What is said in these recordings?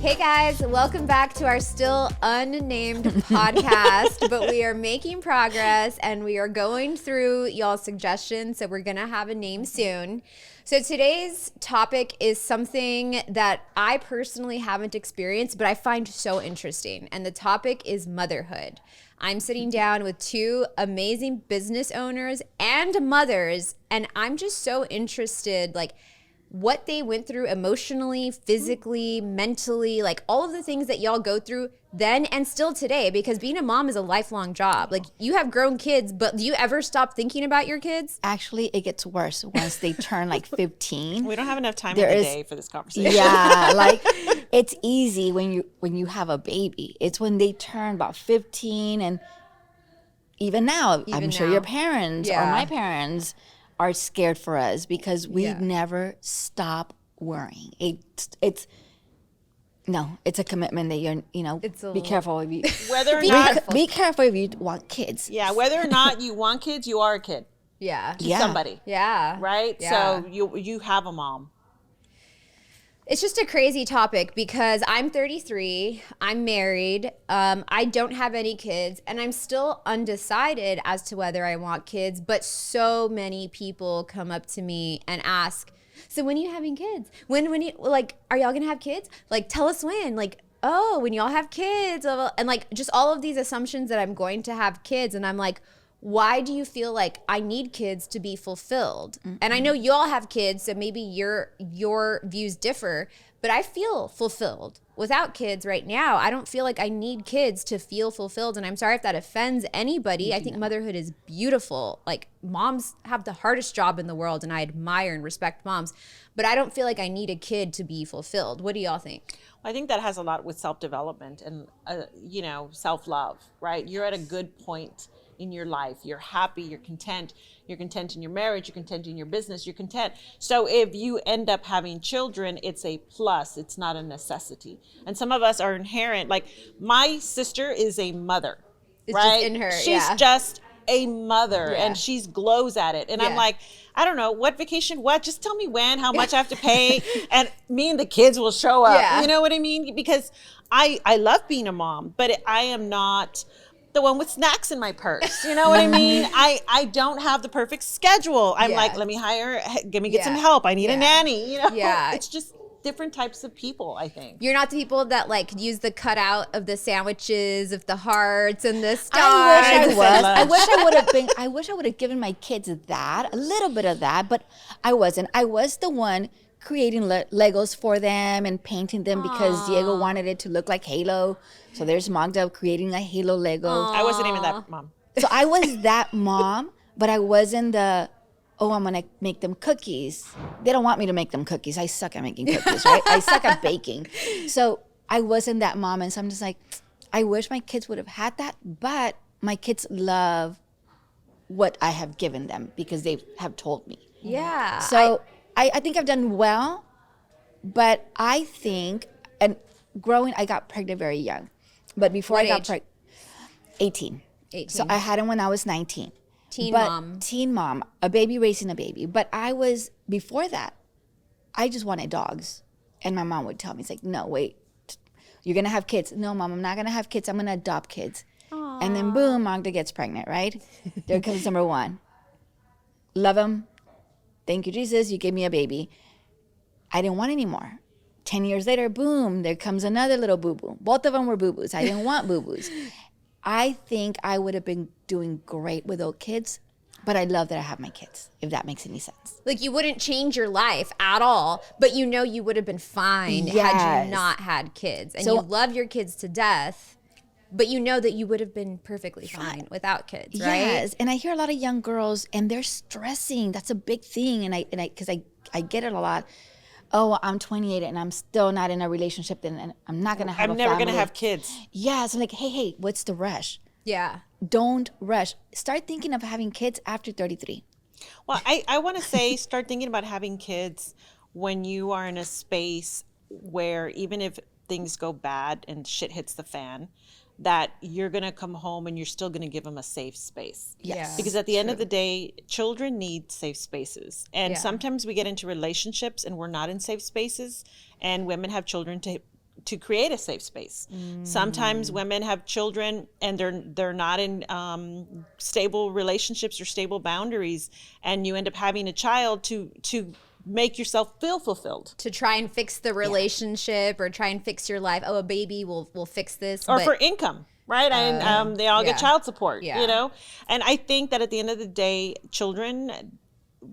Hey guys, welcome back to our still unnamed podcast, but we are making progress and we are going through y'all's suggestions, so we're gonna have a name soon. So today's topic is something that I personally haven't experienced, but I find so interesting, and the topic is motherhood. I'm sitting down with two amazing business owners and mothers, and I'm just so interested, like, what they went through emotionally, physically, mentally, like all of the things that y'all go through then and still today, because being a mom is a lifelong job. Like, you have grown kids, but do you ever stop thinking about your kids? Actually, it gets worse once they turn like 15. We don't have enough time in the day for this conversation. Yeah, like it's easy when you have a baby. It's when they turn about 15, and even now, I'm sure your parents or my parents are scared for us because we never stop worrying. It's a commitment that be careful if you be careful if you want kids. Yeah, whether or not you want kids, you are a kid. Yeah. To somebody. Yeah. Right? Yeah. So you have a mom. It's just a crazy topic because I'm 33, I'm married, I don't have any kids, and I'm still undecided as to whether I want kids, but so many people come up to me and ask, so when are you having kids? When you, like, are y'all gonna have kids? Like, tell us when, like, oh, when y'all have kids, and like, just all of these assumptions that I'm going to have kids, and I'm like, why do you feel like I need kids to be fulfilled? Mm-hmm. And I know you all have kids, so maybe your views differ, but I feel fulfilled without kids right now. I don't feel like I need kids to feel fulfilled, and I'm sorry if that offends anybody. I think motherhood is beautiful. Like, moms have the hardest job in the world, and I admire and respect moms, but I don't feel like I need a kid to be fulfilled. What do y'all think? I think that has a lot with self-development and, self-love, right? You're at a good point in your life. You're happy, you're content in your marriage, you're content in your business, you're content. So if you end up having children, it's a plus, it's not a necessity. And some of us are inherent, like my sister is a mother, it's right? Just in her, She's just a mother and she glows at it. And I'm like, I don't know, what vacation, what? Just tell me when, how much I have to pay, and me and the kids will show up. Yeah. You know what I mean? Because I love being a mom, but I am not the one with snacks in my purse. You know what I mean? I don't have the perfect schedule. I'm like, let me get some help. I need a nanny. It's just different types of people, I think. You're not the people that like use the cutout of the sandwiches, of the hearts and the stars. I wish I was. I wish I would have given my kids that, a little bit of that, but I wasn't. I was the one creating Legos for them and painting them because Diego wanted it to look like Halo. So there's Magda creating a Halo Lego. I wasn't even that mom. So I was that mom, but I wasn't I'm going to make them cookies. They don't want me to make them cookies. I suck at making cookies, right? I suck at baking. So I wasn't that mom. And so I'm just like, I wish my kids would have had that, but my kids love what I have given them because they have told me. Yeah. So I think I've done well, but I think, and growing, I got pregnant very young. But before I got pregnant, 18. So I had him when I was 19. Teen mom, a baby raising a baby. But before that, I just wanted dogs. And my mom would tell me, it's like, no, wait, you're going to have kids. No, Mom, I'm not going to have kids. I'm going to adopt kids. Aww. And then boom, Magda gets pregnant, right? There comes number one. Love him. Thank you, Jesus. You gave me a baby. I didn't want any more. 10 years later, boom, there comes another little boo-boo. Both of them were boo-boos. I didn't want boo-boos. I think I would have been doing great without kids, but I love that I have my kids, if that makes any sense. Like, you wouldn't change your life at all, but you would have been fine had you not had kids. And you love your kids to death, but you know that you would have been perfectly fine without kids, right? Yes, and I hear a lot of young girls, and they're stressing. That's a big thing, and because I get it a lot. Oh, I'm 28 and I'm still not in a relationship, and I'm not gonna have. I'm never gonna have kids. Yeah, so like, hey, what's the rush? Yeah, don't rush. Start thinking of having kids after 33. Well, I want to say, start thinking about having kids when you are in a space where even if things go bad and shit hits the fan, that you're going to come home and you're still going to give them a safe space. Yes. Because at the end of the day, children need safe spaces. And sometimes we get into relationships and we're not in safe spaces, and women have children to to create a safe space. Sometimes women have children and they're not in stable relationships or stable boundaries, and you end up having a child to make yourself feel fulfilled, to try and fix the relationship or try and fix your life. Oh, a baby will fix this, or for income, right? And they all get child support, you know. And I think that at the end of the day, children,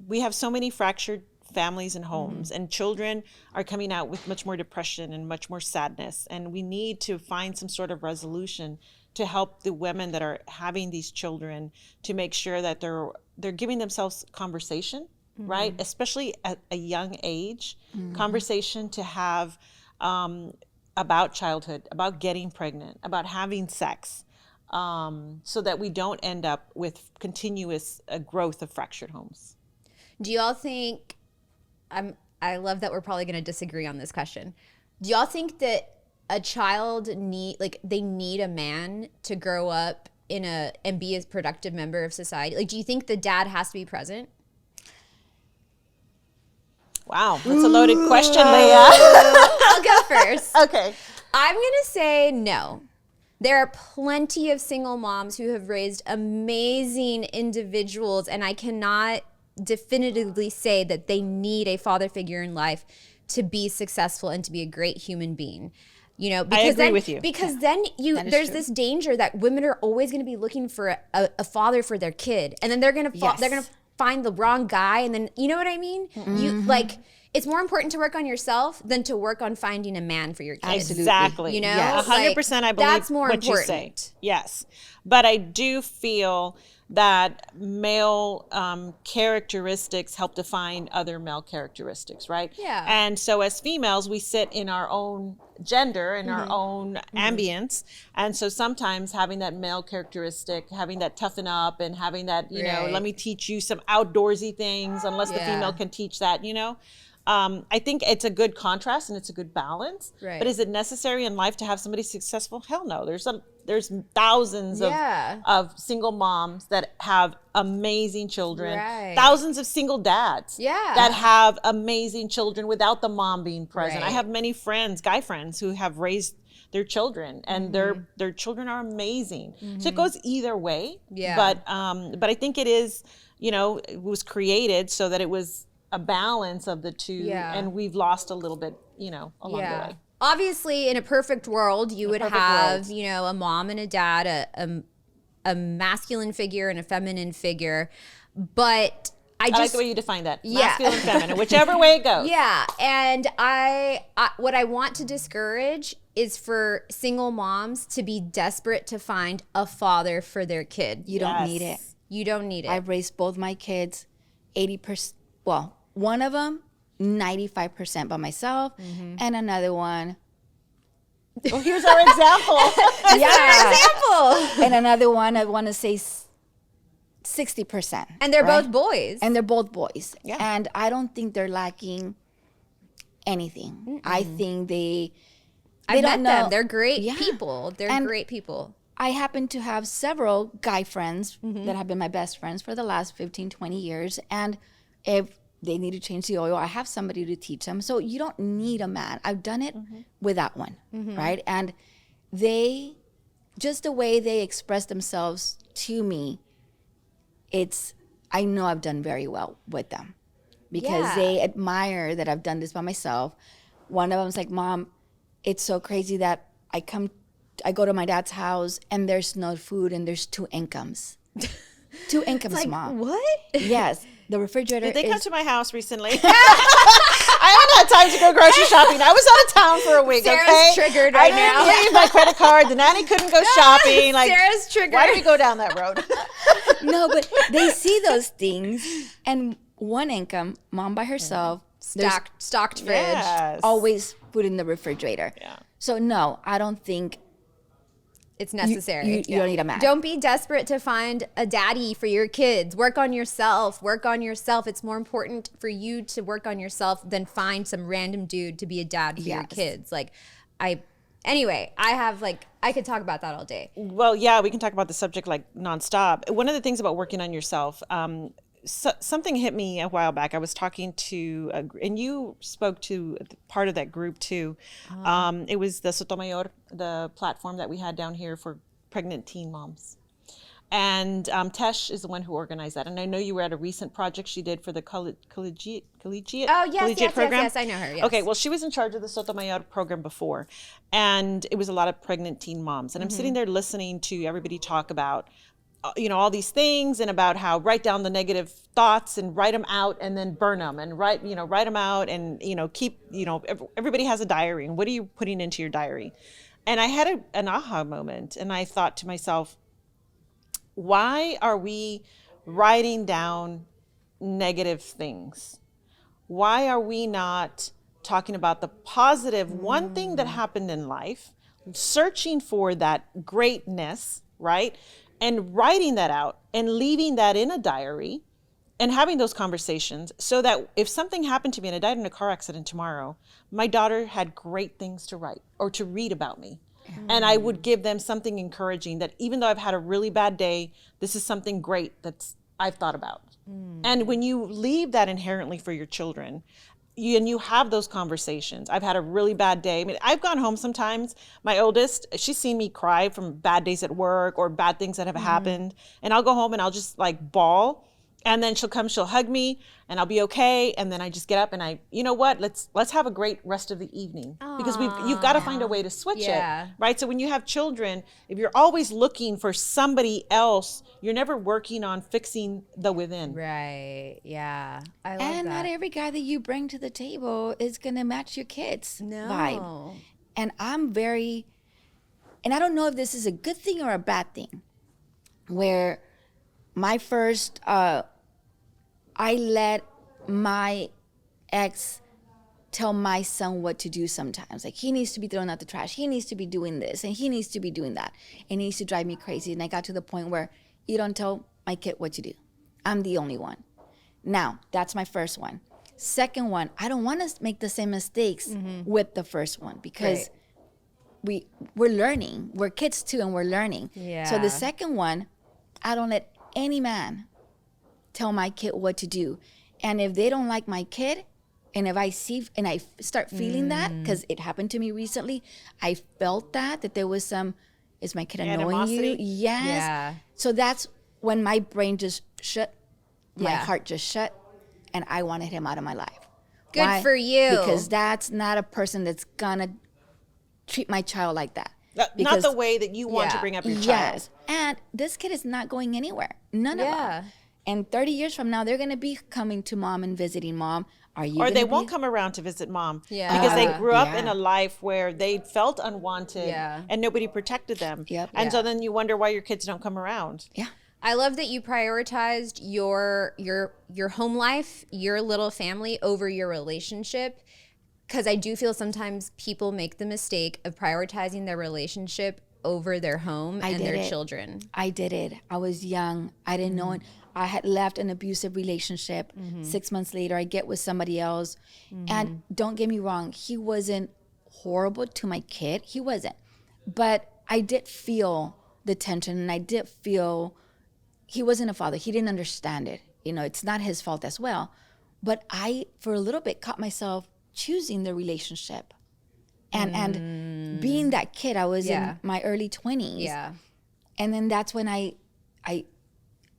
we have so many fractured families and homes, and children are coming out with much more depression and much more sadness, and we need to find some sort of resolution to help the women that are having these children, to make sure that they're giving themselves conversation, right? Especially at a young age, conversation to have about childhood, about getting pregnant, about having sex, so that we don't end up with continuous growth of fractured homes. Do y'all think, I love that we're probably going to disagree on this question. Do y'all think that a child they need a man to grow up and be a productive member of society? Like, do you think the dad has to be present? Wow, that's a loaded question, Leah. I'll go first. Okay. I'm going to say no. There are plenty of single moms who have raised amazing individuals, and I cannot definitively say that they need a father figure in life to be successful and to be a great human being. You know, because I agree with you. Because then there's this danger that women are always going to be looking for a father for their kid, and then they're going to find the wrong guy, and then you know what I mean? You it's more important to work on yourself than to work on finding a man for your kids. Exactly. You know, 100%. I believe that's more what important. You say. Yes, but I do feel that male characteristics help define other male characteristics, right? Yeah. And so as females, we sit in our own gender, in our own ambience. And so sometimes having that male characteristic, having that toughen up and having that, you know, let me teach you some outdoorsy things, unless the female can teach that, you know. I think it's a good contrast and it's a good balance. Right. But is it necessary in life to have somebody successful? Hell no. There's thousands of single moms that have amazing children. Right. Thousands of single dads that have amazing children without the mom being present. Right. I have many friends, guy friends, who have raised their children, and their children are amazing. So it goes either way. Yeah. But I think it is, you know, it was created so that it was a balance of the two, and we've lost a little bit, you know, along the way. Obviously, in a perfect world, you would have, you know, a mom and a dad, a masculine figure and a feminine figure. But I like the way you define that. Masculine, feminine, whichever way it goes. Yeah. And I what I want to discourage is for single moms to be desperate to find a father for their kid. You don't need it. You don't need it. I've raised both my kids 80%, well, one of them 95% by myself, and another one. Well, here's our example. And another one, I want to say 60%. And they're both boys. And they're both boys. Yeah. And I don't think they're lacking anything. I think they I've don't met know. them. They're great people. They're great people. I happen to have several guy friends that have been my best friends for the last 15, 20 years. And if they need to change the oil, I have somebody to teach them. So you don't need a man. I've done it without one, right? And they, just the way they express themselves to me, I know I've done very well with them because they admire that I've done this by myself. One of them's like, Mom, it's so crazy that I go to my dad's house and there's no food and there's 2 incomes. 2 incomes, like, Mom. What? Yes. The refrigerator. Did they come to my house recently? I haven't had time to go grocery shopping. I was out of town for a week. Sarah's triggered right now. I didn't leave my credit card. The nanny couldn't go shopping. Like, Sarah's triggered. Why did we go down that road? No, but they see those things, and 1 income, Mom by herself, stocked fridge, always food in the refrigerator. Yeah. So no, I don't think it's necessary. You don't need a man. Don't be desperate to find a daddy for your kids. Work on yourself. It's more important for you to work on yourself than find some random dude to be a dad for your kids. Anyway, I could talk about that all day. Well, yeah, we can talk about the subject like nonstop. One of the things about working on yourself, something hit me a while back. I was talking to, and you spoke to part of that group too. It was the Sotomayor, the platform that we had down here for pregnant teen moms. And Tesh is the one who organized that. And I know you were at a recent project she did for the collegiate program. Yes, I know her. Yes. Okay, well, she was in charge of the Sotomayor program before. And it was a lot of pregnant teen moms. And I'm sitting there listening to everybody talk about, all these things, and about how write down the negative thoughts and write them out and then burn them, and write them out, and, keep, everybody has a diary. And what are you putting into your diary? And I had an aha moment, and I thought to myself, why are we writing down negative things? Why are we not talking about the positive one thing that happened in life, searching for that greatness, right? And writing that out and leaving that in a diary and having those conversations, so that if something happened to me and I died in a car accident tomorrow, my daughter had great things to write or to read about me. And I would give them something encouraging, that even though I've had a really bad day, this is something great I've thought about. And when you leave that inherently for your children, you have those conversations. I've had a really bad day. I mean, I've gone home sometimes. My oldest, she's seen me cry from bad days at work or bad things that have happened. And I'll go home and I'll just bawl. And then she'll hug me, and I'll be okay. And then I just get up and let's have a great rest of the evening. Aww. Because you've got to find a way to switch it, right? So when you have children, if you're always looking for somebody else, you're never working on fixing the within. Right, yeah. I love that. And not every guy that you bring to the table is going to match your kids' vibe. And and I don't know if this is a good thing or a bad thing, where my first, I let my ex tell my son what to do sometimes. Like, he needs to be throwing out the trash. He needs to be doing this, and he needs to be doing that. And he needs to drive me crazy. And I got to the point where you don't tell my kid what to do. I'm the only one. Now, that's my first one. Second one, I don't want to make the same mistakes with the first one, because we're learning. We're kids too, and we're learning. Yeah. So the second one, I don't let any man tell my kid what to do. And if they don't like my kid, and if I see and I start feeling that, because it happened to me recently, I felt that there was is my kid annoying animosity? You? Yes. Yeah. So that's when my brain just shut, my heart just shut, and I wanted him out of my life. Good Why? For you. Because that's not a person that's gonna treat my child like that. Not the way that you want to bring up your child. Yes. And this kid is not going anywhere. None of them. And 30 years from now, they're going to be coming to mom and visiting mom. Or they won't come around to visit mom. Because they grew up in a life where they felt unwanted and nobody protected them. And so then you wonder why your kids don't come around. Yeah. I love that you prioritized your home life, your little family, over your relationship. Because I do feel sometimes people make the mistake of prioritizing their relationship over their home and their children. I did it. I was young. I didn't know it. I had left an abusive relationship. 6 months later, I get with somebody else. And don't get me wrong, he wasn't horrible to my kid. He wasn't. But I did feel the tension, and I did feel he wasn't a father. He didn't understand it. It's not his fault as well. But I, for a little bit, caught myself choosing the relationship and being that kid. I was in my early 20s. Yeah. And then that's when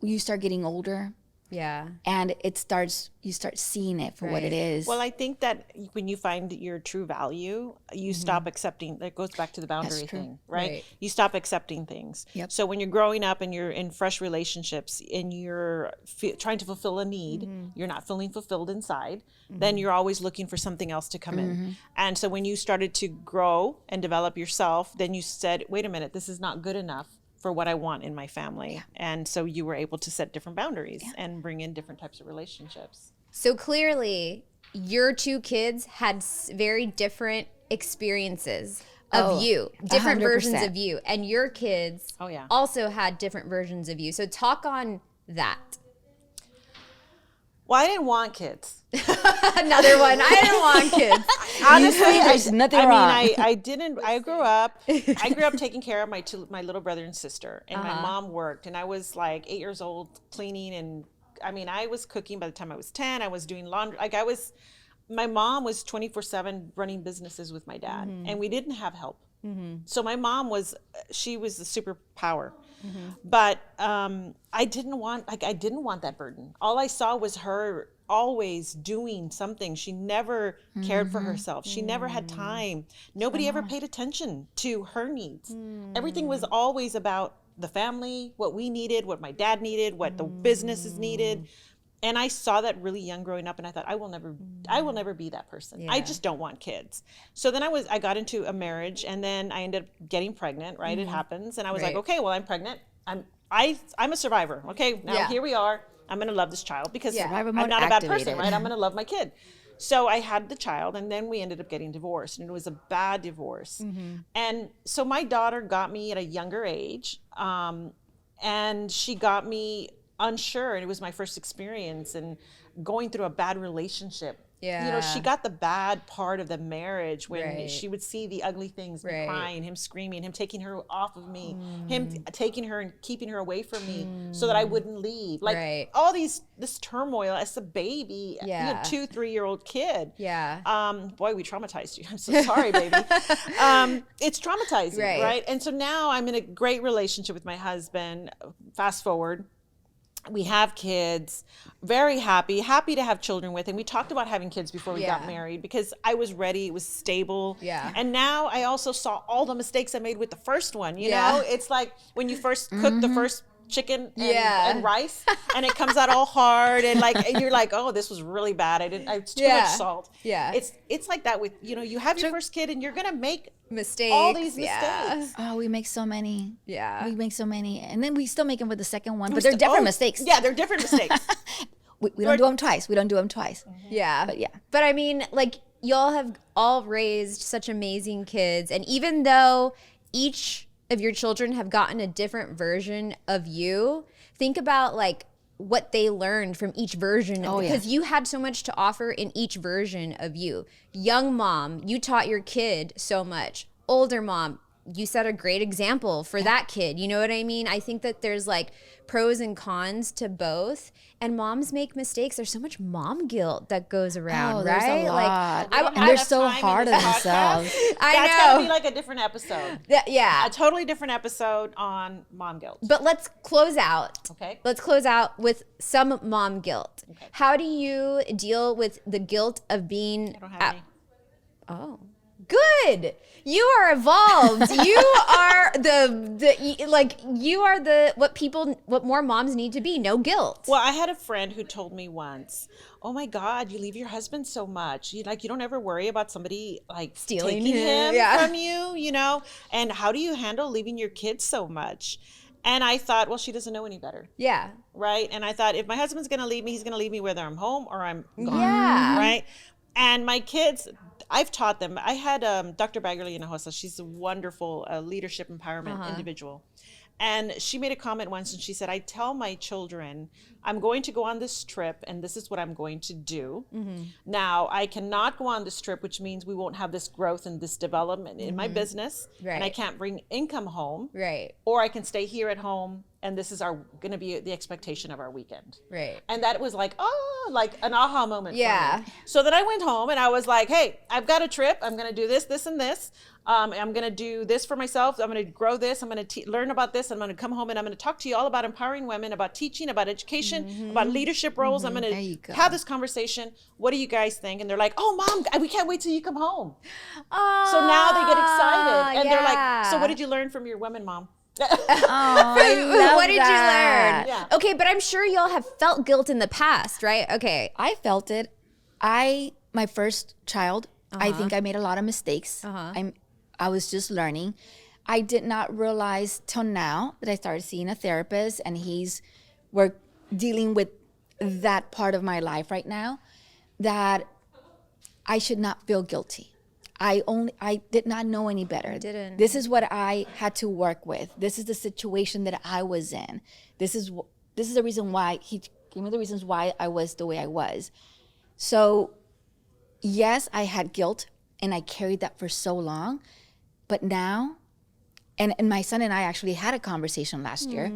you start getting older. Yeah. And you start seeing it for what it is. Well, I think that when you find your true value, you stop accepting. That goes back to the boundary thing, right? You stop accepting things. Yep. So when you're growing up and you're in fresh relationships and you're trying to fulfill a need, you're not feeling fulfilled inside, then you're always looking for something else to come in. And so when you started to grow and develop yourself, then you said, wait a minute, this is not good enough for what I want in my family. Yeah. And so you were able to set different boundaries and bring in different types of relationships. So clearly your two kids had very different experiences of you, different 100%. Versions of you, and your kids also had different versions of you. So talk on that. Well, I didn't want kids. Another one. I didn't want kids. Honestly, there's nothing wrong. I didn't. I grew up taking care of my little brother and sister, and my mom worked, and I was like 8 years old, cleaning and I mean, I was cooking by the time I was 10. I was doing laundry. Like my mom was 24/7 running businesses with my dad, and we didn't have help. So my mom she was the superpower. But I didn't want that burden. All I saw was her always doing something. She never cared for herself. She never had time. Nobody ever paid attention to her needs. Everything was always about the family, what we needed, what my dad needed, what the businesses needed. And I saw that really young growing up, and I thought, I will never be that person. Yeah. I just don't want kids. So then I got into a marriage, and then I ended up getting pregnant, right? It happens. And I was like, okay, well, I'm pregnant. I'm a survivor. Okay, now here we are. I'm going to love this child because I'm not a bad person, right? I'm going to love my kid. So I had the child, and then we ended up getting divorced, and it was a bad divorce. And so my daughter got me at a younger age, and she got me unsure, and it was my first experience and going through a bad relationship. You know, she got the bad part of the marriage when she would see the ugly things, me crying, him screaming, him taking her off of me, him taking her and keeping her away from me so that I wouldn't leave. Like all this turmoil as a baby, you know, 2-3-year-old kid. Boy, we traumatized you. I'm so sorry, baby. It's traumatizing, right? And so now I'm in a great relationship with my husband. Fast forward. We have kids, very happy to have children with. And we talked about having kids before we got married because I was ready. It was stable. And now I also saw all the mistakes I made with the first one. You know, it's like when you first cook the first chicken and rice and it comes out all hard and you're like, oh, this was really bad. It's too much salt. It's like that with, you know, you have your first kid and you're going to make mistakes. All these mistakes. Oh, we make so many. We make so many. And then we still make them with the second one, but they're different mistakes. Yeah, they're different mistakes. we don't do them twice. But I mean, like, y'all have all raised such amazing kids. And even though each of your children have gotten a different version of you, think about like what they learned from each version because you had so much to offer in each version of you. Young mom, you taught your kid so much. Older mom, you set a great example for that kid. You know what I mean? I think that there's like pros and cons to both, and moms make mistakes. There's so much mom guilt that goes around, right? There's a lot. Like, and they're so hard on themselves. That's gotta be like a different episode. A totally different episode on mom guilt. But let's close out. Okay. Let's close out with some mom guilt. Okay. How do you deal with the guilt of being? I don't have any. Oh. Good. You are evolved. You are what more moms need to be. No guilt. Well, I had a friend who told me once, "Oh my God, you leave your husband so much. You don't ever worry about somebody like stealing taking him from you, you know? And how do you handle leaving your kids so much?" And I thought, well, she doesn't know any better. Yeah. Right? And I thought, if my husband's going to leave me, he's going to leave me whether I'm home or I'm gone. Yeah. Right? And my kids, I've taught them. I had Dr. Baggerly Hinojosa. She's a wonderful leadership empowerment individual. And she made a comment once and she said, I tell my children, I'm going to go on this trip and this is what I'm going to do. Now, I cannot go on this trip, which means we won't have this growth and this development in my business. And I can't bring income home. Or I can stay here at home and this is going to be the expectation of our weekend. And that was like, like an aha moment for me. So then I went home and I was like, hey, I've got a trip. I'm going to do this, this, and this. I'm going to do this for myself. I'm going to grow this. I'm going to learn about this. I'm going to come home and I'm going to talk to you all about empowering women, about teaching, about education, about leadership roles. I'm going to have this conversation. What do you guys think? And they're like, oh, Mom, we can't wait till you come home. So now they get excited. And they're like, so what did you learn from your women, Mom? What did you learn? Yeah. Okay, but I'm sure y'all have felt guilt in the past, right? Okay. I felt it. My first child, I think I made a lot of mistakes. I was just learning. I did not realize till now that I started seeing a therapist and we're dealing with that part of my life right now, that I should not feel guilty. I did not know any better. I didn't. This is what I had to work with. This is the situation that I was in. This is the reason why he gave me the reasons why I was the way I was. So yes, I had guilt and I carried that for so long. But now, and my son and I actually had a conversation last year,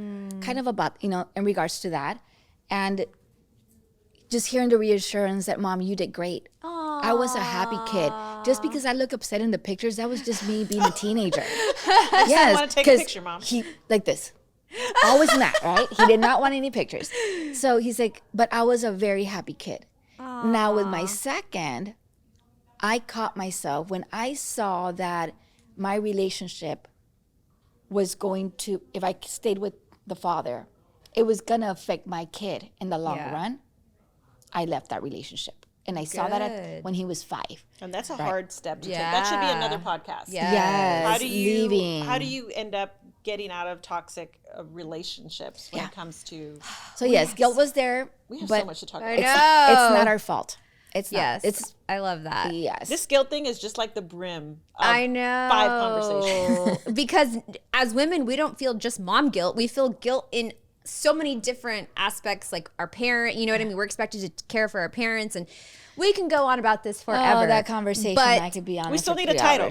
kind of about, in regards to that. And just hearing the reassurance that, Mom, you did great. Aww. I was a happy kid. Just because I look upset in the pictures, that was just me being a teenager. I want to take a picture, Mom. He, like this. Always not, right? He did not want any pictures. So he's like, but I was a very happy kid. Aww. Now with my second, I caught myself when I saw that my relationship was going to, if I stayed with the father, it was going to affect my kid in the long run. I left that relationship. And I saw that when he was 5. And that's a hard step to take. That should be another podcast. Yes. How do you leaving. How do you end up getting out of toxic relationships when it comes to? So yes, guilt was there. We have but so much to talk about. It's not our fault. It's not. Yes, It's I love that. yes. This guilt thing is just like the brim of I know. 5 conversations. Because as women, we don't feel just mom guilt. We feel guilt in so many different aspects, like our parent, you know what I mean? We're expected to care for our parents, and we can go on about this forever. Oh, that conversation, but I could be on. We still need a title.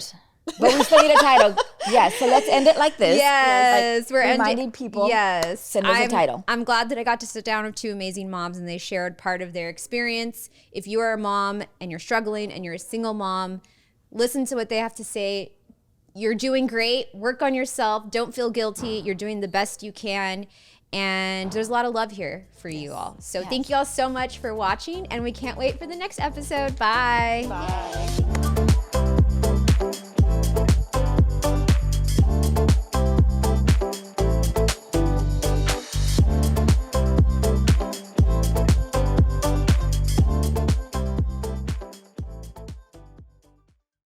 But we still need a title. Yes, so let's end it like this. Yes, we're reminding people. Yes, send us a title. I'm glad that I got to sit down with 2 amazing moms and they shared part of their experience. If you are a mom and you're struggling and you're a single mom, listen to what they have to say. You're doing great. Work on yourself. Don't feel guilty. You're doing the best you can. And there's a lot of love here for you all. So thank you all so much for watching, and we can't wait for the next episode. Bye. Bye.